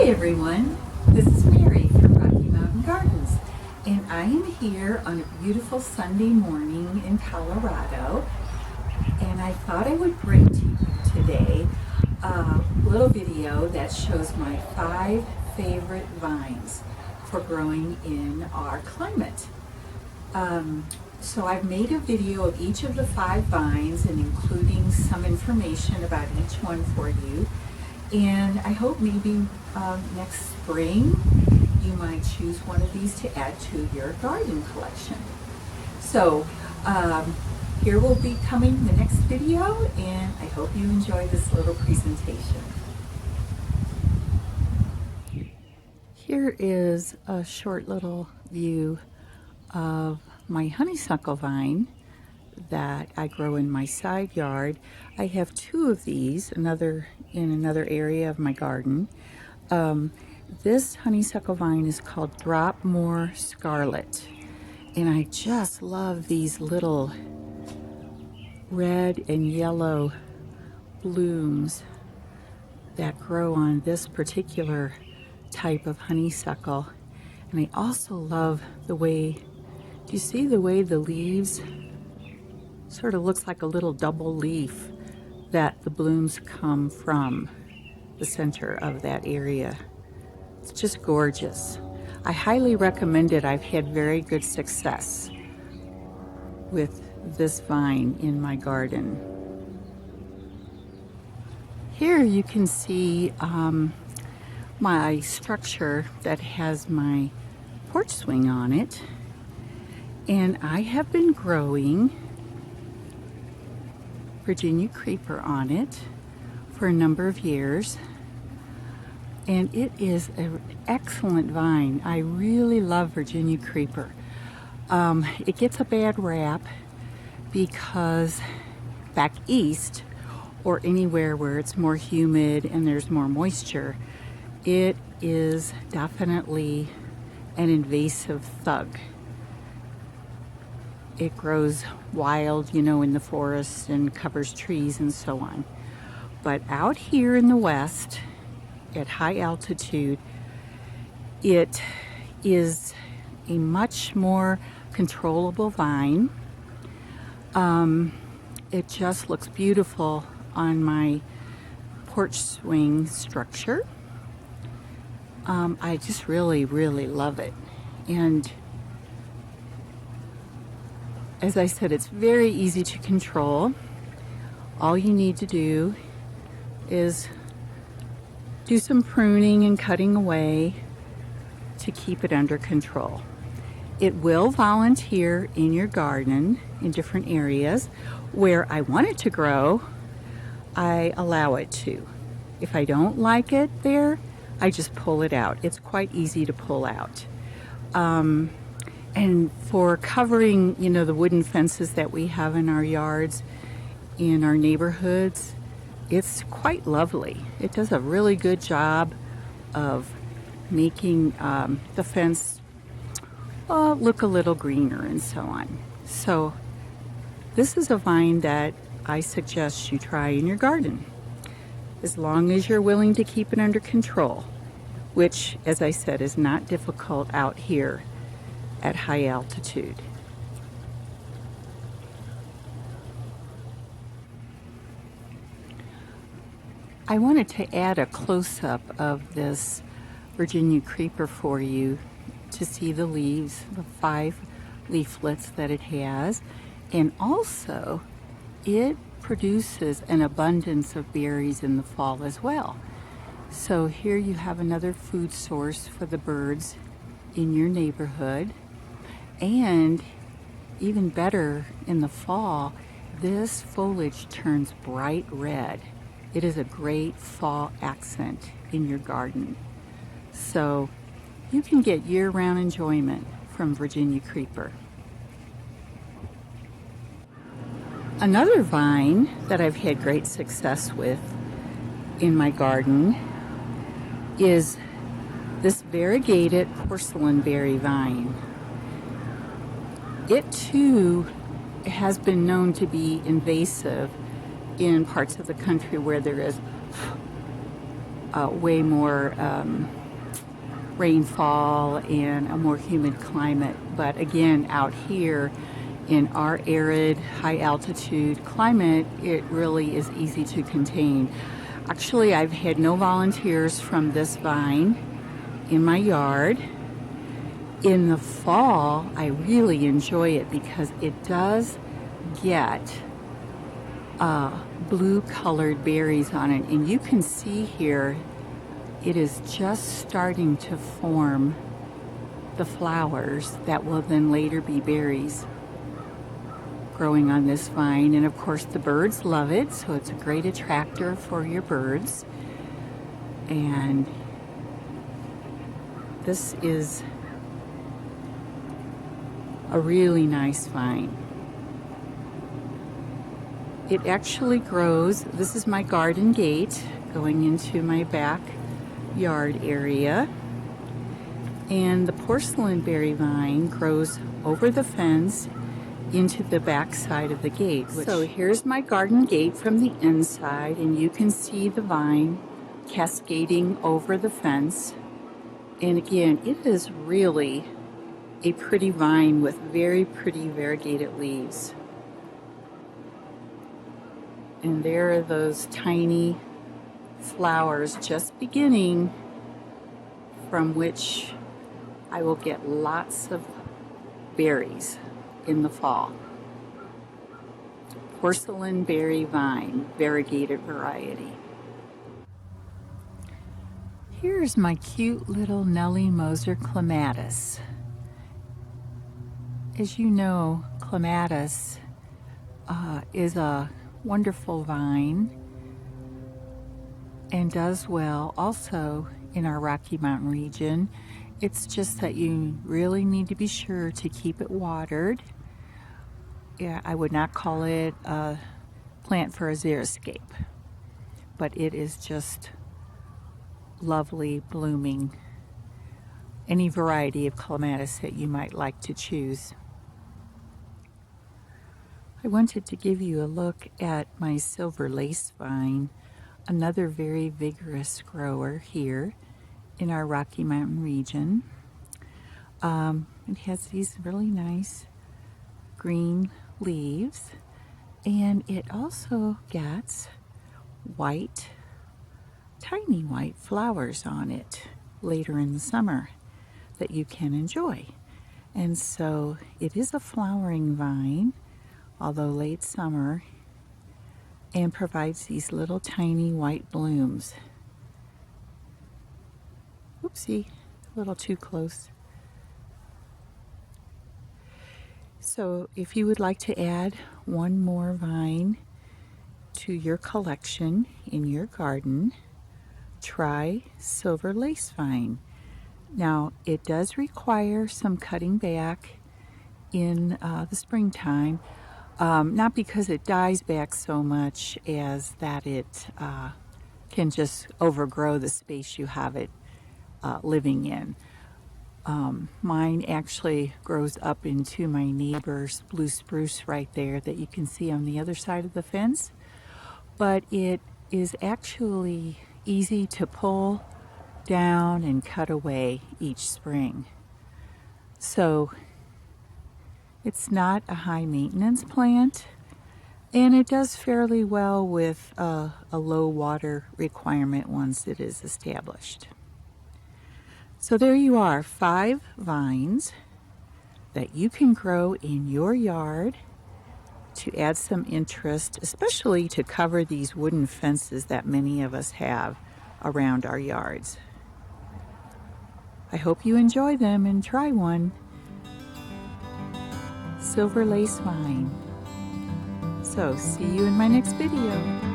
Hi everyone, this is Mary from Rocky Mountain Gardens, and I am here on a beautiful Sunday morning in Colorado, and I thought I would bring to you today a little video that shows my 5 favorite vines for growing in our climate. So I've made a video of each of the 5 vines and including some information about each one for you. And I hope maybe next spring you might choose one of these to add to your garden collection. So here will be coming the next video, and I hope you enjoy this little presentation. Here is a short little view of my honeysuckle vine that I grow in my side yard. I have 2 of these, in another area of my garden. This honeysuckle vine is called Dropmore Scarlet, and I just love these little red and yellow blooms that grow on this particular type of honeysuckle. And I also love the way, do you see the way the leaves sort of looks like a little double leaf that the blooms come from the center of that area? It's just gorgeous. I highly recommend it. I've had very good success with this vine in my garden. Here you can see my structure that has my porch swing on it, and I have been growing Virginia Creeper on it for a number of years, and it is an excellent vine. I really love Virginia Creeper. It gets a bad rap because back east, or anywhere where it's more humid and there's more moisture, it is definitely an invasive thug. It grows wild, you know, in the forest and covers trees and so on. But out here in the west, at high altitude, it is a much more controllable vine. It just looks beautiful on my porch swing structure. I just really love it. And as I said, it's very easy to control. All you need to do is do some pruning and cutting away to keep it under control. It will volunteer in your garden in different areas. Where I want it to grow, I allow it to. If I don't like it there, I just pull it out. It's quite easy to pull out. And for covering, you know, the wooden fences that we have in our yards, in our neighborhoods, it's quite lovely. It does a really good job of making the fence look a little greener and so on. So this is a vine that I suggest you try in your garden, as long as you're willing to keep it under control, which, as I said, is not difficult out here at high altitude. I wanted to add a close-up of this Virginia Creeper for you to see the leaves, the 5 leaflets that it has, and also it produces an abundance of berries in the fall as well. So here you have another food source for the birds in your neighborhood. And even better, in the fall, this foliage turns bright red. It is a great fall accent in your garden. So you can get year-round enjoyment from Virginia Creeper. Another vine that I've had great success with in my garden is this Variegated Porcelain Berry Vine. It too has been known to be invasive in parts of the country where there is way more rainfall and a more humid climate. But again, out here in our arid, high altitude climate, it really is easy to contain. Actually, I've had no volunteers from this vine in my yard. In the fall, I really enjoy it because it does get blue colored berries on it. And you can see here, it is just starting to form the flowers that will then later be berries growing on this vine. And of course the birds love it, so it's a great attractor for your birds. And this is a really nice vine. It actually grows, this is my garden gate going into my backyard area. And the porcelain berry vine grows over the fence into the back side of the gate. So here's my garden gate from the inside, and you can see the vine cascading over the fence. And again, it is really a pretty vine with very pretty variegated leaves. And there are those tiny flowers just beginning, from which I will get lots of berries in the fall. Porcelain berry vine, variegated variety. Here's my cute little Nellie Moser clematis. As you know, clematis is a wonderful vine and does well also in our Rocky Mountain region. It's just that you really need to be sure to keep it watered. Yeah, I would not call it a plant for a xeriscape, but it is just lovely blooming. Any variety of clematis that you might like to choose. I wanted to give you a look at my silver lace vine, another very vigorous grower here in our Rocky Mountain region. It has these really nice green leaves, and it also gets white, tiny white flowers on it later in the summer that you can enjoy. And so it is a flowering vine, although late summer, and provides these little tiny white blooms. Oopsie, a little too close. So if you would like to add one more vine to your collection in your garden, try silver lace vine. Now, it does require some cutting back in the springtime, not because it dies back so much as that it can just overgrow the space you have it living in. Mine actually grows up into my neighbor's blue spruce right there that you can see on the other side of the fence, but it is actually easy to pull down and cut away each spring. So it's not a high maintenance plant, and it does fairly well with a low water requirement once it is established. So there you are, 5 vines that you can grow in your yard to add some interest, especially to cover these wooden fences that many of us have around our yards. I hope you enjoy them and try one. Silver lace vine. So see you in my next video.